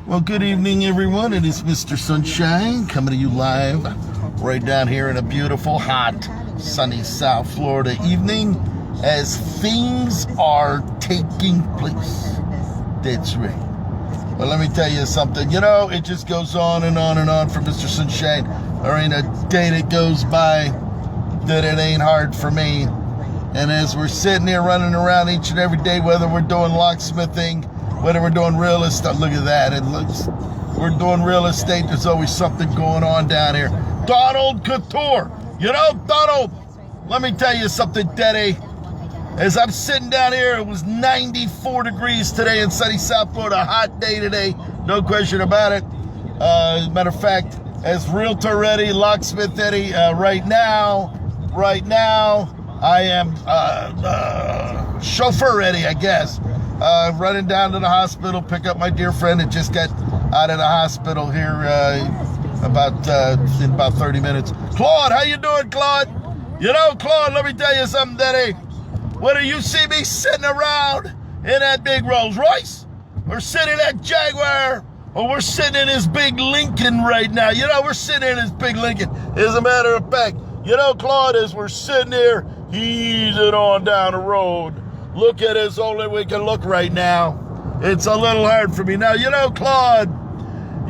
Well, good evening, everyone. It is Mr. Sunshine coming to you live right down here in a beautiful, hot, sunny South Florida evening as things are taking place. That's right. Well, let me tell you something. You know, it just goes on and on and on for Mr. Sunshine. There ain't a day that goes by that it ain't hard for me. And as we're sitting here running around each and every day, whether we're doing locksmithing, whether we're doing real estate, look at that. It looks, we're doing real estate. There's always something going on down here. Donald Couture. You know, Donald, let me tell you something, Eddy. As I'm sitting down here, it was 94 degrees today in sunny South Florida. A hot day today, no question about it. As a matter of fact, as Realtor Eddy, Locksmith Eddy, right now, I am Chauffeur Eddy, I guess. Running down to the hospital, pick up my dear friend that just got out of the hospital here in about 30 minutes. Claude, how you doing, Claude? You know, Claude, let me tell you something, Eddy. Whether you see me sitting around in that big Rolls Royce, or sitting in that Jaguar, or we're sitting in this big Lincoln right now. You know, we're sitting in this big Lincoln. As a matter of fact, you know, Claude, as we're sitting here, easing on down the road, look at as only we can look right now. It's a little hard for me. Now, you know, Claude,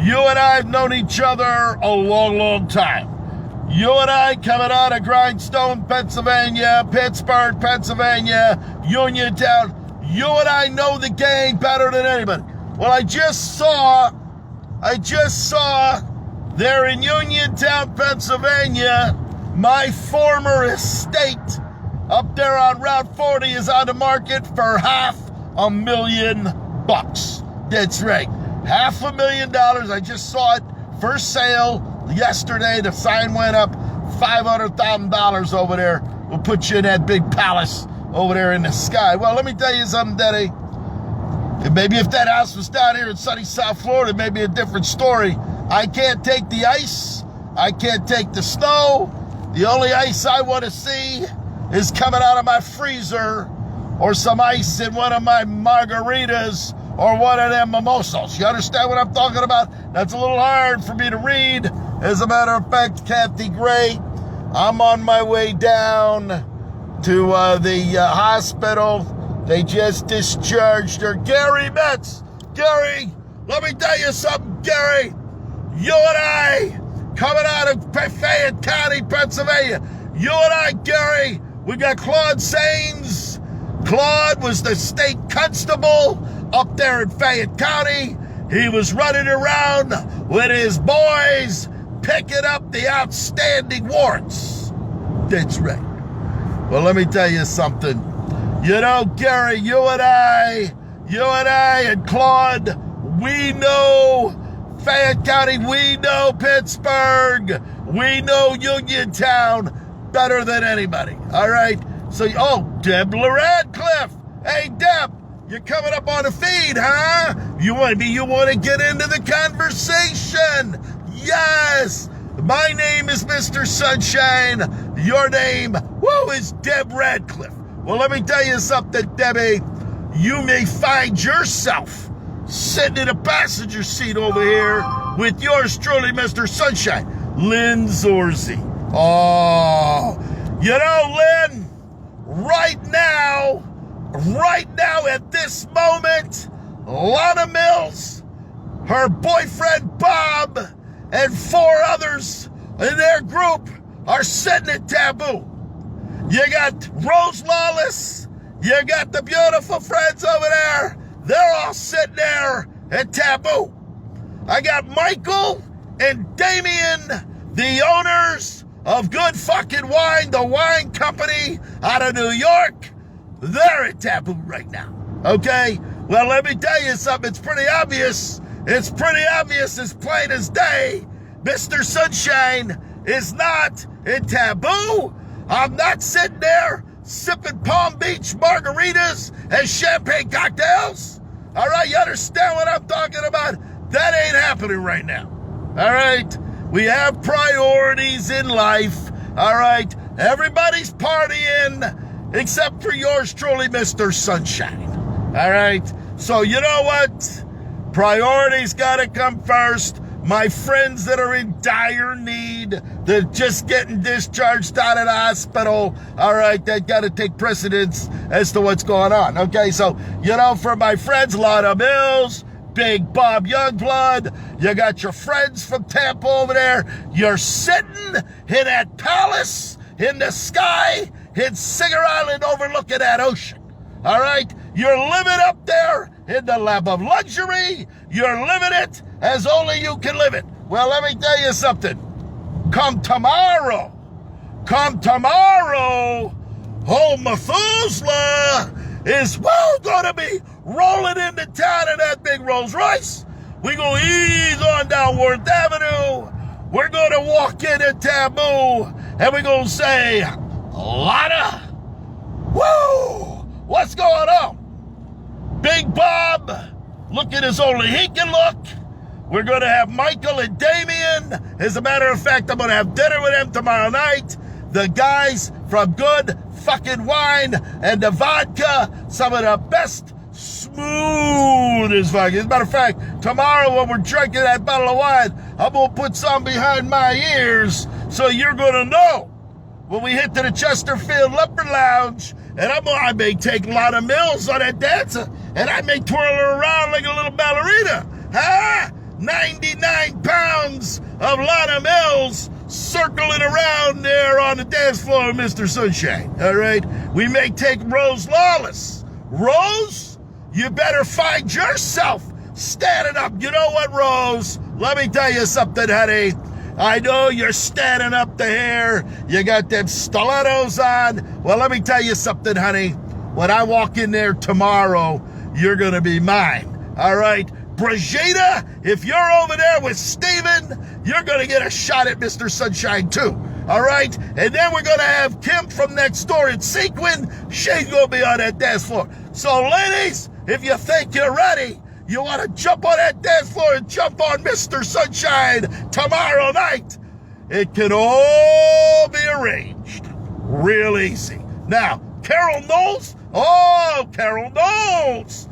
you and I have known each other a long, long time. You and I coming out of Grindstone, Pennsylvania, Pittsburgh, Pennsylvania, Uniontown. You and I know the gang better than anybody. Well, I just saw there in Uniontown, Pennsylvania, my former estate up there on Route 40 is on the market for $500,000. That's right, $500,000. I just saw it for sale yesterday. The sign went up, $500,000 over there. We'll put you in that big palace over there in the sky. Well, let me tell you something, Eddy. Maybe if that house was down here in sunny South Florida, it may be a different story. I can't take the ice. I can't take the snow. The only ice I want to see is coming out of my freezer, or some ice in one of my margaritas, or one of them mimosas. You understand what I'm talking about? That's a little hard for me to read. As a matter of fact, Kathy Gray, I'm on my way down to the hospital. They just discharged her. Gary Metz. Gary, let me tell you something, Gary. You and I, coming out of Fayette County, Pennsylvania. You and I, Gary, we got Claude Sains. Claude was the state constable up there in Fayette County. He was running around with his boys picking up the outstanding warrants. That's right. Well, let me tell you something. You know, Gary, you and I and Claude, we know Fayette County, we know Pittsburgh, we know Uniontown better than anybody, all right? So, Deb Radcliffe. Hey, Deb, you're coming up on the feed, huh? You want to get into the conversation? Yes. My name is Mr. Sunshine. Your name, is Deb Radcliffe. Well, let me tell you something, Debbie. You may find yourself sitting in a passenger seat over here with yours truly, Mr. Sunshine, Lynn Zorzi. Oh, you know, Lynn, right now at this moment, Lana Mills, her boyfriend Bob, and 4 others in their group are sitting at Taboo. You got Rose Lawless, you got the beautiful friends over there. They're all sitting there at Taboo. I got Michael and Damien, the owners of Good Fucking Wine, the wine company out of New York. They're at Taboo right now, okay? Well, let me tell you something. It's pretty obvious. It's pretty obvious as plain as day. Mr. Sunshine is not in Taboo. I'm not sitting there sipping Palm Beach margaritas and champagne cocktails. All right, you understand what I'm talking about? That ain't happening right now. All right? We have priorities in life. All right? Everybody's partying except for yours truly, Mr. Sunshine. All right? So you know what? Priorities got to come first. My friends that are in dire need, they're just getting discharged out of the hospital, all right, they got to take precedence as to what's going on, okay? So, you know, for my friends, Lotta Mills, Big Bob Youngblood, you got your friends from Tampa over there, you're sitting in that palace in the sky in Singer Island overlooking that ocean, all right? You're living up there in the lap of luxury. You're living it as only you can live it. Well, let me tell you something. Come tomorrow, old Methuselah is, going to be rolling into town in that big Rolls Royce. We're going to ease on down Worth Avenue. We're going to walk into Taboo, and we're going to say, Lotta, woo, what's going on? Big Bob, looking as only he can look. We're going to have Michael and Damien. As a matter of fact, I'm going to have dinner with them tomorrow night. The guys from Good Fucking Wine and the Vodka, some of the best, smoothest vodka. As a matter of fact, tomorrow when we're drinking that bottle of wine, I'm going to put some behind my ears so you're going to know. When we hit to the Chesterfield Leopard Lounge, and I may take Lotta Mills on that dancer, and I may twirl her around like a little ballerina. Huh? 99 pounds of Lotta Mills circling around there on the dance floor of Mr. Sunshine. All right? We may take Rose Lawless. Rose, you better find yourself standing up. You know what, Rose? Let me tell you something, honey. I know you're standing up there. You got them stilettos on. Well, let me tell you something, honey. When I walk in there tomorrow, you're going to be mine. All right? Brigida, if you're over there with Steven, you're going to get a shot at Mr. Sunshine, too. All right? And then we're going to have Kim from next door in Sequin. She's going to be on that dance floor. So, ladies, if you think you're ready, you want to jump on that dance floor and jump on Mr. Sunshine tomorrow night. It can all be arranged real easy. Now, Carol Knowles. Oh, Carol Knowles.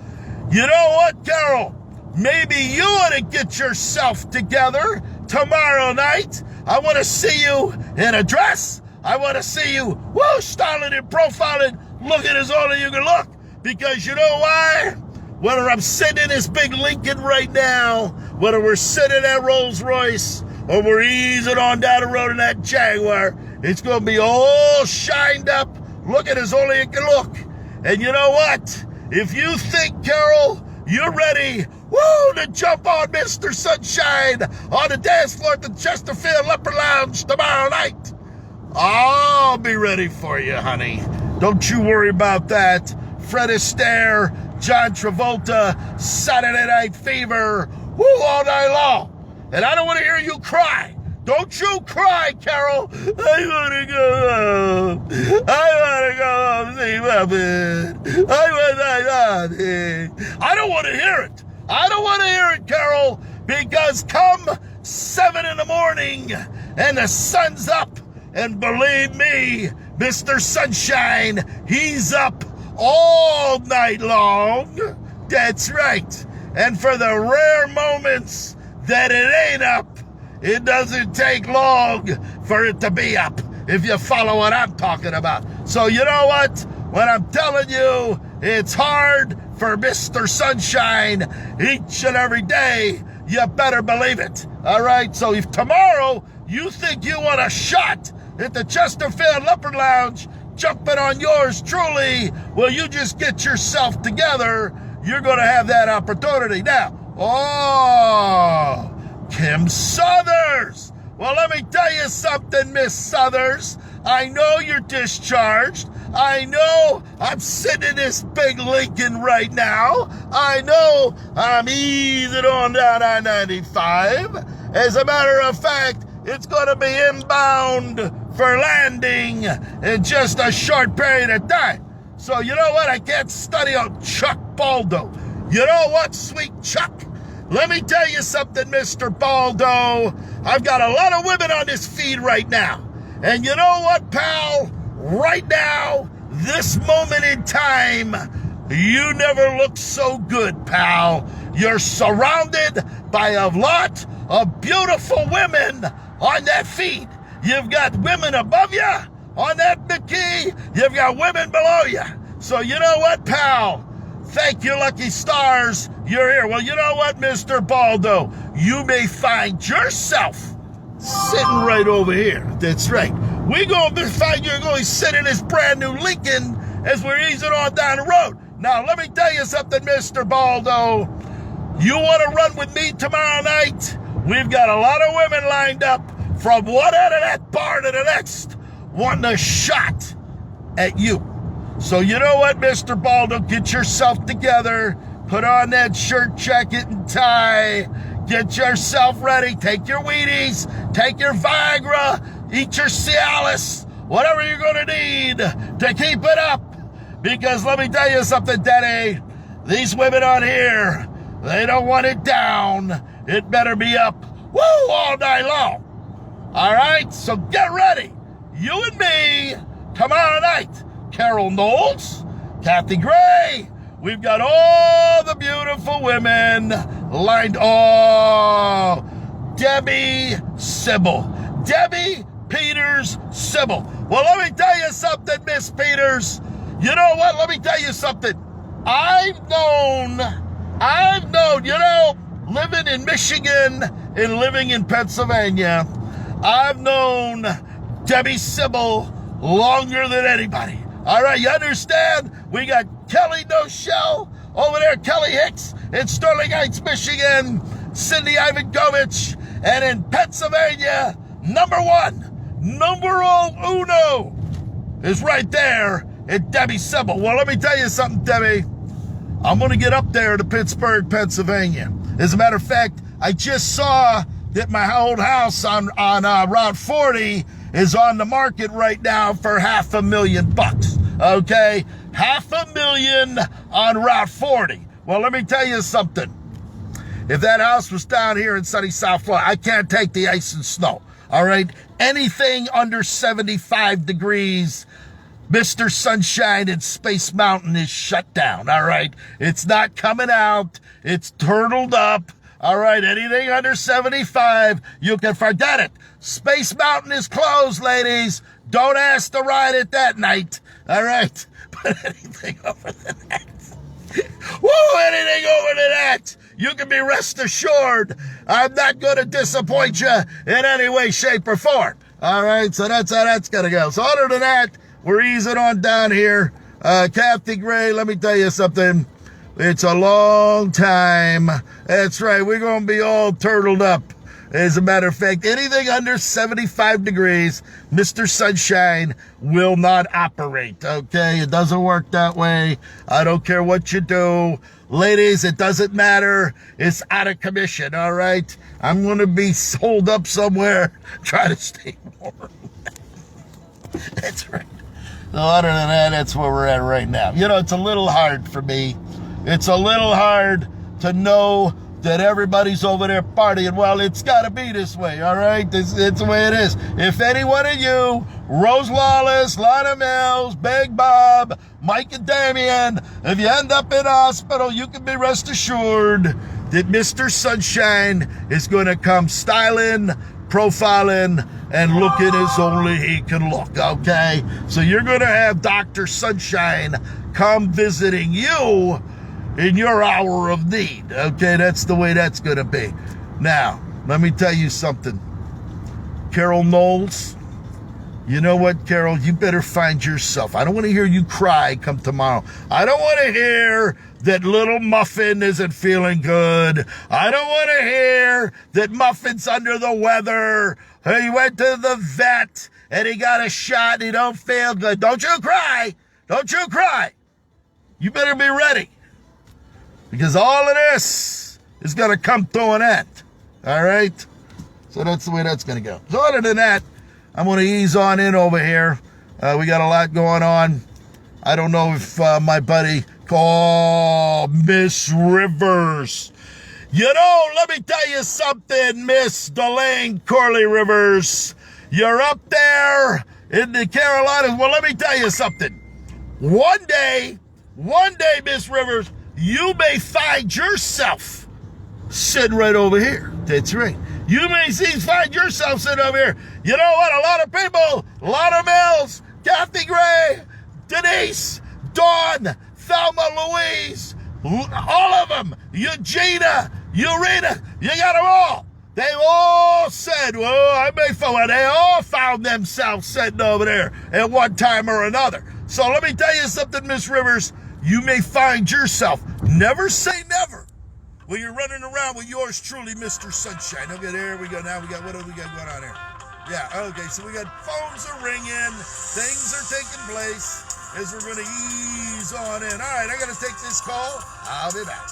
You know what, Carol? Maybe you ought to get yourself together tomorrow night. I want to see you in a dress. I want to see you, styling and profiling, looking as only you can look. Because you know why? Whether I'm sitting in this big Lincoln right now, whether we're sitting in that Rolls Royce, or we're easing on down the road in that Jaguar, it's going to be all shined up, looking as only it can look. And you know what? If you think, Carol, you're ready, to jump on Mr. Sunshine on the dance floor at the Chesterfield Leopard Lounge tomorrow night, I'll be ready for you, honey. Don't you worry about that. Fred Astaire, John Travolta, Saturday Night Fever, all night long. And I don't want to hear you cry. Don't you cry, Carol. I want to go home. I want to go home, see Muppet. I don't want to hear it. I don't want to hear it, Carol, because come 7 in the morning and the sun's up, and believe me, Mr. Sunshine, he's up all night long. That's right. And for the rare moments that it ain't up, it doesn't take long for it to be up, if you follow what I'm talking about. So you know what? When I'm telling you it's hard for Mr. Sunshine each and every day, you better believe it. All right? So if tomorrow you think you want a shot at the Chesterfield Leopard Lounge, jumping on yours truly, well, you just get yourself together. You're going to have that opportunity. Now, Kim Suthers. Well, let me tell you something, Miss Suthers. I know you're discharged. I know I'm sitting in this big Lincoln right now. I know I'm easing on down I-95. As a matter of fact, it's going to be inbound for landing in just a short period of time. So you know what? I can't study on Chuck Baldo. You know what, sweet Chuck? Let me tell you something, Mr. Baldo. I've got a lot of women on this feed right now. And you know what, pal? Right now, this moment in time, you never looked so good, pal. You're surrounded by a lot of beautiful women on that feed. You've got women above you on that bikini. You've got women below you. So you know what, pal? Thank you, lucky stars, you're here. Well, you know what, Mr. Baldo? You may find yourself sitting right over here. That's right. We're going to find you're going to sit in this brand new Lincoln as we're easing on down the road. Now, let me tell you something, Mr. Baldo. You want to run with me tomorrow night? We've got a lot of women lined up from one end of that bar to the next, wanting a shot at you. So you know what, Mr. Baldo? Get yourself together. Put on that shirt, jacket, and tie. Get yourself ready. Take your Wheaties. Take your Viagra. Eat your Cialis. Whatever you're going to need to keep it up. Because let me tell you something, Daddy. These women on here, they don't want it down. It better be up, woo, all night long. All right? So get ready. You and me, tomorrow night. Carol Knowles, Kathy Gray. We've got all the beautiful women lined. Oh, Debbie Sybil. Debbie Peters Sybil. Well, let me tell you something, Miss Peters. You know what? Let me tell you something. I've known, living in Michigan and living in Pennsylvania, I've known Debbie Sybil longer than anybody. All right, you understand? We got Kelly No Shell over there, Kelly Hicks in Sterling Heights, Michigan, Cindy Ivankovich, and in Pennsylvania, number uno is right there at Debbie Sybil. Well, let me tell you something, Debbie. I'm going to get up there to Pittsburgh, Pennsylvania. As a matter of fact, I just saw that my old house on Route 40 is on the market right now for $500,000, okay? $500,000 on Route 40. Well, let me tell you something. If that house was down here in sunny South Florida, I can't take the ice and snow, all right? Anything under 75 degrees, Mr. Sunshine and Space Mountain is shut down, all right? It's not coming out. It's turtled up. All right, anything under 75, you can forget it. Space Mountain is closed, ladies. Don't ask to ride it that night. All right, but anything over the that, anything over to that, you can be rest assured I'm not going to disappoint you in any way, shape, or form. All right, so that's how that's going to go. So other than that, we're easing on down here. Kathy Gray, let me tell you something. It's a long time. That's right. We're going to be all turtled up. As a matter of fact, anything under 75 degrees, Mr. Sunshine will not operate. Okay? It doesn't work that way. I don't care what you do. Ladies, it doesn't matter. It's out of commission. All right? I'm going to be holed up somewhere. Try to stay warm. That's right. So other than that, that's where we're at right now. You know, it's a little hard for me. It's a little hard to know that everybody's over there partying. Well, it's got to be this way, all right? It's the way it is. If any one of you, Rose Lawless, Lana Mills, Big Bob, Mike and Damien, if you end up in a hospital, you can be rest assured that Mr. Sunshine is going to come styling, profiling, and looking as only he can look, okay? So you're going to have Dr. Sunshine come visiting you in your hour of need, okay? That's the way that's going to be. Now, let me tell you something. Carol Knowles, you know what, Carol? You better find yourself. I don't want to hear you cry come tomorrow. I don't want to hear that little Muffin isn't feeling good. I don't want to hear that Muffin's under the weather. He went to the vet and he got a shot and he don't feel good. Don't you cry. Don't you cry. You better be ready. Because all of this is going to come to an end. All right? So that's the way that's going to go. So other than that, I'm going to ease on in over here. We got a lot going on. I don't know if my buddy, Miss Rivers. You know, let me tell you something, Miss Delane Corley Rivers. You're up there in the Carolinas. Well, let me tell you something. One day, Miss Rivers, you may find yourself sitting right over here. That's right. You may find yourself sitting over here. You know what? A lot of people, a lot of males, Kathy Gray, Denise, Dawn, Thelma Louise, all of them, Eugenia, Urena, you got them all. They all said, well, I may find, they all found themselves sitting over there at one time or another. So let me tell you something, Miss Rivers. You may find yourself, never say never, when you're running around with yours truly, Mr. Sunshine. Okay, there we go. Now we got, what do we got going on here? Yeah, okay, so we got phones are ringing, things are taking place as we're going to ease on in. All right, I got to take this call. I'll be back.